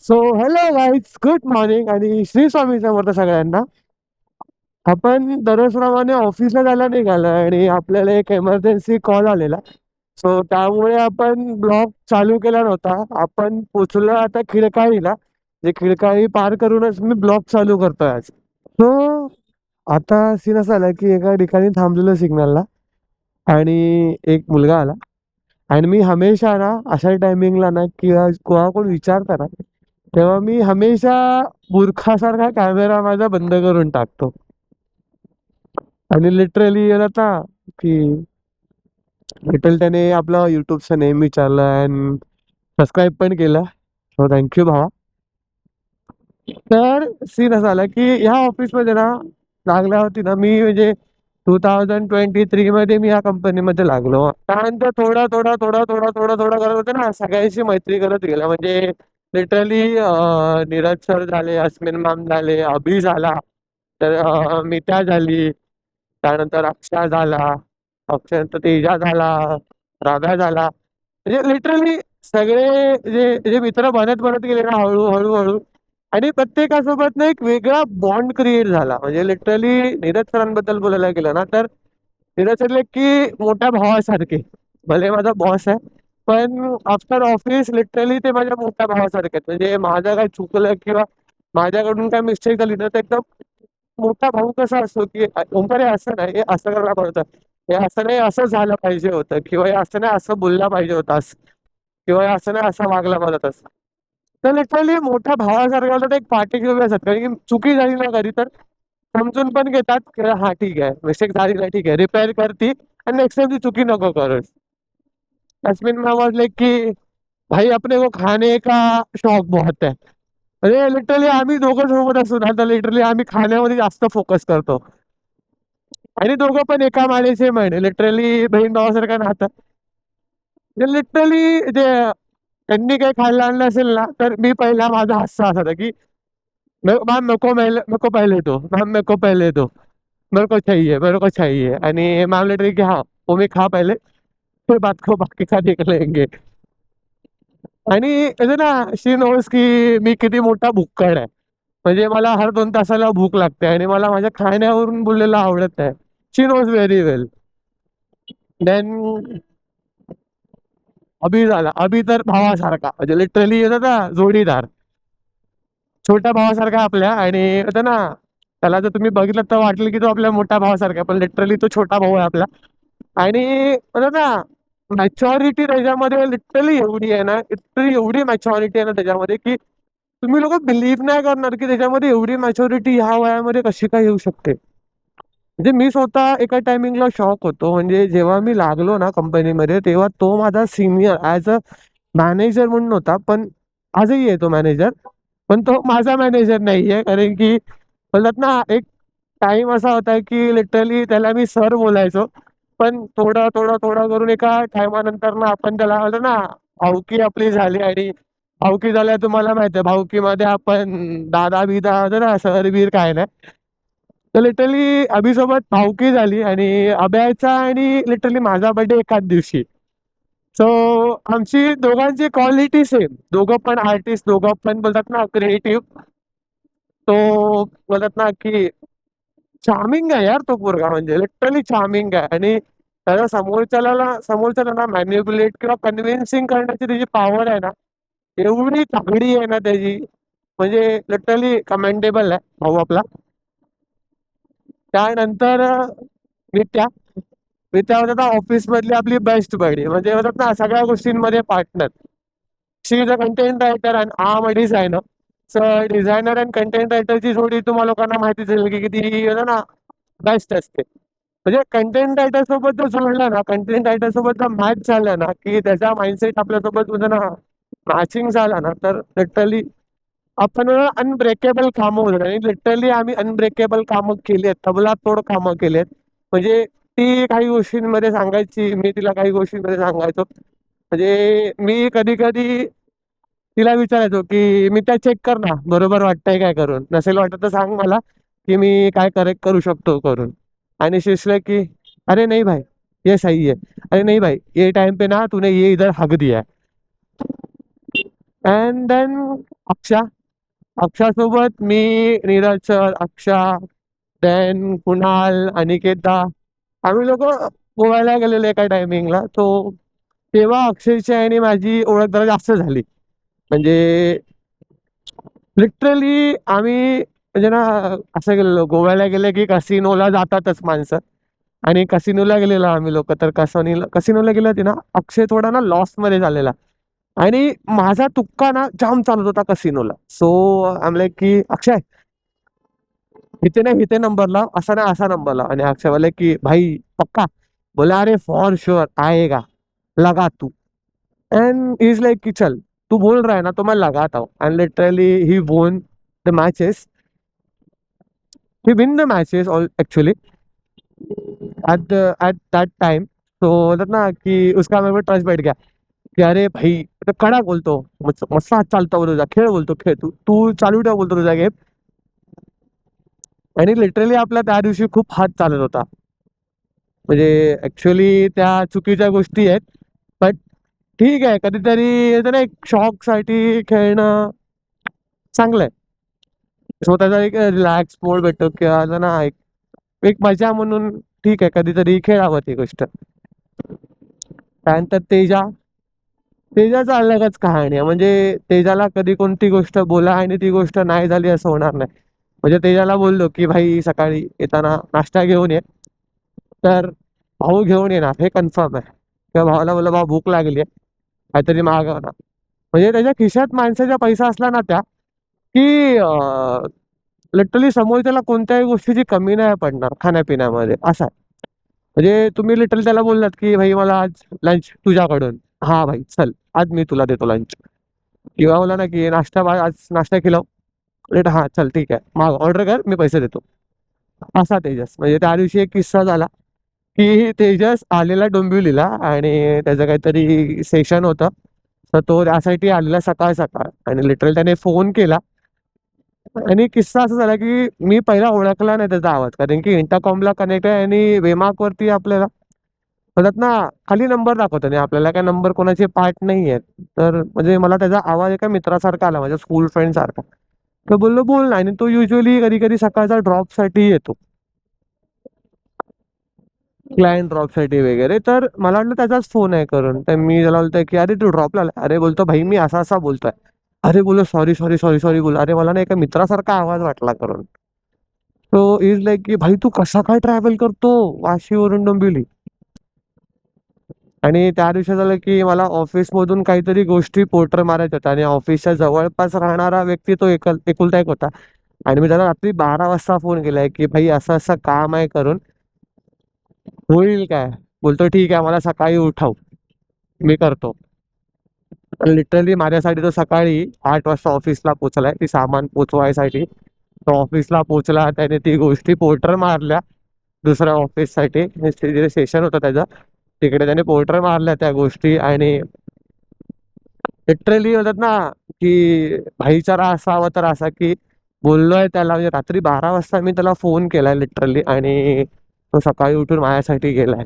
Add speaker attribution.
Speaker 1: So hello guys, good morning आणि श्री स्वामी समर्थ सगळ्यांना. आपण दररोजप्रमाणे ऑफिसला जायला निघालोय आणि आपल्याला एक इमर्जन्सी कॉल आलेला. सो त्यामुळे आपण ब्लॉग चालू केला नव्हता. आपण पोचलो आता खिडकाळीला. जे खिडकाळी पार करूनच मी ब्लॉग चालू करतोय आज. सो आता सीन असा आला की एका ठिकाणी थांबलेलो सिग्नलला आणि एक मुलगा आला. आणि मी हमेशा ना अशा टायमिंगला ना किंवा कोणा कोण विचारता ना, तेव्हा मी हमेशा मूर्खासारखा कॅमेरा माझा बंद करून टाकतो. आणि लिटरली आता की लिटरली त्याने आपलं युट्यूबचं नेम विचारलं आणि सबस्क्राईब पण केलं. सो थँक्यू भावा. तर सीन असा आला की ह्या ऑफिसमध्ये ना लागल्यावरती ना मी म्हणजे 2023 मध्ये मी या कंपनीमध्ये लागलो. त्यानंतर थोडा थोडा थोडा थोडा थोडा थोडा करत होते ना, सगळ्यांशी मैत्री करत गेला. म्हणजे लिटरली नीरज सर झाले, अस्मिन मॅम झाले, अभि झाला, तर मित्या झाली, त्यानंतर अक्षा झाला, अक्षयनंतर तेजा झाला, राधा झाला. म्हणजे लिटरली सगळे जे जे मित्र बनत बनत गेले ना हळू हळू. आणि प्रत्येकासोबत ना एक वेगळा बॉन्ड क्रिएट झाला. म्हणजे लिटरली नीरज सरांबद्दल बोलायला गेलं ना, तर नीरज सर की मोठ्या भावासारखे. भले माझा बॉस आहे, पण आफ्टर ऑफिस लिटरली ते माझ्या मोठ्या भावासारखे आहेत. म्हणजे माझं काय चुकलं किंवा माझ्याकडून काय मिस्टेक झाली ना, तर एकदम मोठा भाऊ कसा असतो की ओंकार हे असं नाही, हे असं करायला पाहिजे होतं, हे असं नाही असं झालं पाहिजे होतं, किंवा हे असं नाही असं बोलला पाहिजे होतास, किंवा हे असं नाही असं वागला पाहिजे होतास. तर लिटरली मोठ्या भावासारखा होता. ते एक पाठी घेऊन असतात, कारण की चुकी झाली ना कधी तर समजून पण घेतात की हा ठीक आहे, मिस्टेक झाली ना, ठीक आहे, रिपेअर करती आणि नेक्स्ट टाइम ती चुकी नको करूस. तस्मिन में वाज लाइक की भाई अपने को खाने का शौक बहुत है. म्हणजे लिटरली आम्ही दोघं सोबत असतो ना, तर लिटरली आम्ही खाण्यामध्ये जास्त फोकस करतो. आणि दोघं पण एका माळेचे म्हणे, लिटरली बहीण भावासारखा नातं. लिटरली जे त्यांनी काही खायला आणलं असेल ना, तर मी पहिला माझा हास्य असा होता की मैम मेरे को पहले दो, मैम मेरे को पहले दो, मेरे को चाहिए, मेरे को चाहिए. आणि मैम लिटरली की हाँ वो मी खा पहले, फिर बात को बाकी का देख लेंगे. आणि कसं ना, शी नोस की मी किती मोठा भुक्कड आहे. म्हणजे मला हर 2 तासाला भूक लागते आणि मला माझ्या खाण्यावरून बोललेलं आवडत नाही. शी नोज व्हेरी वेल. देन अभि झाला. अभि तर भावासारखा, म्हणजे लिटरली येतं ना जोडीदार. छोट्या भावासारखा आपल्या. आणि होतं ना, त्याला जर तुम्ही बघितलं तर वाटेल की तो आपल्या मोठ्या भावासारखा आहे, पण लिटरली तो छोटा भाऊ आहे आपला. आणि होतं ना, मॅच्युरिटी त्याच्यामध्ये लिटरली एवढी आहे ना, लिटरली एवढी मॅच्युरिटी आहे ना त्याच्यामध्ये, की तुम्ही लोक बिलीव्ह नाही करणार की त्याच्यामध्ये एवढी मॅच्युरिटी ह्या वयामध्ये कशी काय येऊ शकते. म्हणजे मी स्वतः एका टायमिंगला शॉक होतो. म्हणजे जेव्हा मी लागलो ना कंपनीमध्ये, तेव्हा तो माझा सिनियर ॲज अ मॅनेजर म्हणून होता. पण आजही आहे तो मॅनेजर, पण तो माझा मॅनेजर नाहीये. कारण की बोलतात ना, एक टाइम असा होता की लिटरली त्याला मी सर बोलायचो. पण थोडं थोडं थोडं करून एका टायमानंतर ना आपण त्याला म्हणतो ना, भावकी आपली झाली. आणि भावकी झाल्या तुम्हाला माहिती आहे, भावकीमध्ये आपण दादा बिदा होतो ना, सर बीर काय नाही. तर लिटरली अभिसोबत भावकी झाली. आणि अभ्याचा आणि लिटरली माझा बर्थडे एकाच दिवशी. सो आमची दोघांची क्वालिटी सेम. दोघं पण आर्टिस्ट, दोघं पण बोलतात ना क्रिएटिव्ह. तो बोलतात ना की चार्मिंग आहे यार तो पोरगा. म्हणजे लिटरली चार्मिंग आहे. आणि त्याला समोरच्याला ना मॅन्युप्युलेट किंवा कन्व्हिन्सिंग करण्याची त्याची पॉवर आहे ना, एवढी तगडी आहे ना त्याची. म्हणजे लिटरली कमेंडेबल आहे भाऊ आपला. त्यानंतर नित्या. नित्या होता ऑफिस मधली आपली बेस्ट बडी. म्हणजे होतात ना सगळ्या गोष्टींमध्ये partner. She is a content writer and I am a designer. Sir designer and content रायटरची जोडी तुम्हाला लोकांना माहिती असेल की किती ना बेस्ट असते. म्हणजे कंटेंट रायटर सोबत जर जोडला ना, कंटेंट रायटर सोबत जर मॅच झालं ना, की त्याचा माइंडसेट आपल्यासोबत म्हणजे ना मॅचिंग झाला ना, तर लिटरली आपण अनब्रेकेबल कामं होतात. आणि लिटरली आम्ही अनब्रेकेबल कामं केली आहेत, तबलातोड कामं केली आहेत. म्हणजे ती काही गोष्टींमध्ये सांगायची, मी तिला काही गोष्टींमध्ये सांगायचो. म्हणजे मी कधी कधी तिला विचारायचो की मी त्या चेक कर ना, बरोबर वाटतंय काय करून, नसेल वाटत तर सांग मला की मी काय करेक्ट करू शकतो करून. आणि शिसलं की अरे नहीं भाई, ये सही है, अरे नहीं भाई ये टाइम पे ना तूने ये इधर हक दिया है. अँड देन अक्षा अक्षासोबत मी, नीरज सर, अक्षा, देन कुणाल, अनिकेता, आम्ही लोक गोव्याला गेलेलो एका टायमिंगला. तो तेव्हा अक्षयची आणि माझी ओळख जरा जास्त झाली. म्हणजे लिटरली आम्ही म्हणजे ना, असं गेलेलो गोव्याला गेले की कसिनोला जातातच माणसं. आणि कसिनोला गेलेलो आम्ही लोक. तर कसिनोला गेलो होती ना, अक्षय थोडा ना लॉस मध्ये झालेला. आणि माझा तुक्का ना जाम चालत होता कसिनोला. सो आय एम लाईक की अक्षय, इथे नाही इथे नंबर लाव, असा नाही असा नंबर लाव. आणि अक्षय बोले की भाई पक्का. बोला अरे फॉर श्योर आएगा, लगा तू. एंड इज लाइक कि चल, तू बोल रहा है ना तो मैं लगाता हूँ. End literally he won the matches. He win the matches all actually at that time. तो बोलतात ना की उसका मेरे को ट्रस्ट बैठ गया की अरे भाई, तो कडक बोलतो, मस्त हात चालतो तुझा, खेळ बोलतो, खेळ तू तू चालू ठेव बोलतो तुझा गेम. आणि लिटरली आपला त्या दिवशी खूप हात चालत होता. म्हणजे ऍक्च्युअली त्या चुकीच्या गोष्टी आहेत. बट ठीक आहे, कधीतरी येतं ना, एक शॉक साठी खेळणं चांगलं आहे. स्वतःचा एक रिलॅक्स मोड भेटतो किंवा असं ना, एक एक मजा म्हणून ठीक आहे, कधीतरी खेळावं ती गोष्ट. त्यानंतर तेजाचं अलगच कहाणी आहे. म्हणजे तेजाला कधी कोणती गोष्ट बोला आणि ती गोष्ट नाही झाली असं होणार नाही. म्हणजे तेजाला बोललो की भाई सकाळी येताना नाश्ता घेऊन ये, तर भाऊ घेऊन येणार हे कन्फर्म आहे. त्या भावाला बोललो भाऊ भूक लागली आहे, काहीतरी मागव ना. म्हणजे त्याच्या खिशात माणसाचा पैसा असला ना त्या, की लिटरली समोरच्याला कोणत्याही गोष्टीची कमी नाही पडणार खाण्यापिण्यामध्ये, असा आहे. म्हणजे तुम्ही लिटरली त्याला बोललात की भाई मला आज लंच तुझ्याकडून, हा भाई चल आज मी तुला देतो लंच. किंवा बोला ना की आज नाश्ता केला, रेट हा चल ठीक आहे, माग ऑर्डर कर मी पैसे देतो. असा तेजस. म्हणजे त्या दिवशी एक किस्सा झाला की तेजस आलेला डोंबिवलीला आणि त्याचं काहीतरी सेशन होतं. तर तो त्यासाठी आलेला सकाळ सकाळ, आणि लिटरली त्याने फोन केला. आणि किस्सा असा झाला की मी पहिला ओळखला नाही त्याचा आवाज, कारण की इंटरकॉमला कनेक्ट आहे आणि वेमाक वरती आपल्याला म्हणतात ना खाली नंबर दाखवतो आणि आपल्याला काय नंबर कोणाचे पार्ट नाही आहेत. तर म्हणजे मला त्याचा आवाज एका मित्रासारखा आला, माझ्या स्कूल फ्रेंड सारखा. तर बोललो बोल ना. आणि तो युजली कधी कधी सकाळचा ड्रॉप साठी येतो, क्लायंट ड्रॉप साठी वगैरे. तर मला वाटलं त्याचाच फोन आहे करून. तर मी त्याला बोलतोय की अरे तू ड्रॉपला आला? अरे बोलतो भाई मी असा असा बोलतोय. अरे बोलो सॉरी सॉरी सॉरी सॉरी बोल. अरे मला ना एका मित्रासारखा आवाज वाटला करून. तो इज लाईक की भाई तू कसा काय ट्रॅव्हल करतो वाशीवरून डोंबिवली? आणि त्या दिवशी झालं की मला ऑफिस मधून काहीतरी गोष्टी पोर्टर मारायच्या होत्या, आणि ऑफिसच्या जवळपास राहणारा व्यक्ती तो एकुलता एक होता. आणि मी त्याला रात्री 12 वाजता फोन केलाय की भाई असं असं काम आहे करून, होईल काय? बोलतो ठीक आहे, मला सकाळी उठव, मी करतो. लिटरली माझ्यासाठी तो सकाळी 8 वाजता ऑफिसला पोहोचलाय ती सामान पोचवायसाठी. तो ऑफिसला पोहोचला, त्याने ती गोष्टी पोर्टर मारल्या दुसऱ्या ऑफिससाठी, जे सेशन होतं त्याचं तिकडे त्याने पोर्टर मारल्या त्या गोष्टी. आणि लिटरली होतात ना की भाईचारा असावा तर असा की बोललोय त्याला. म्हणजे रात्री 12 वाजता मी त्याला फोन केलाय लिटरली, आणि तो सकाळी उठून माझ्यासाठी गेलाय.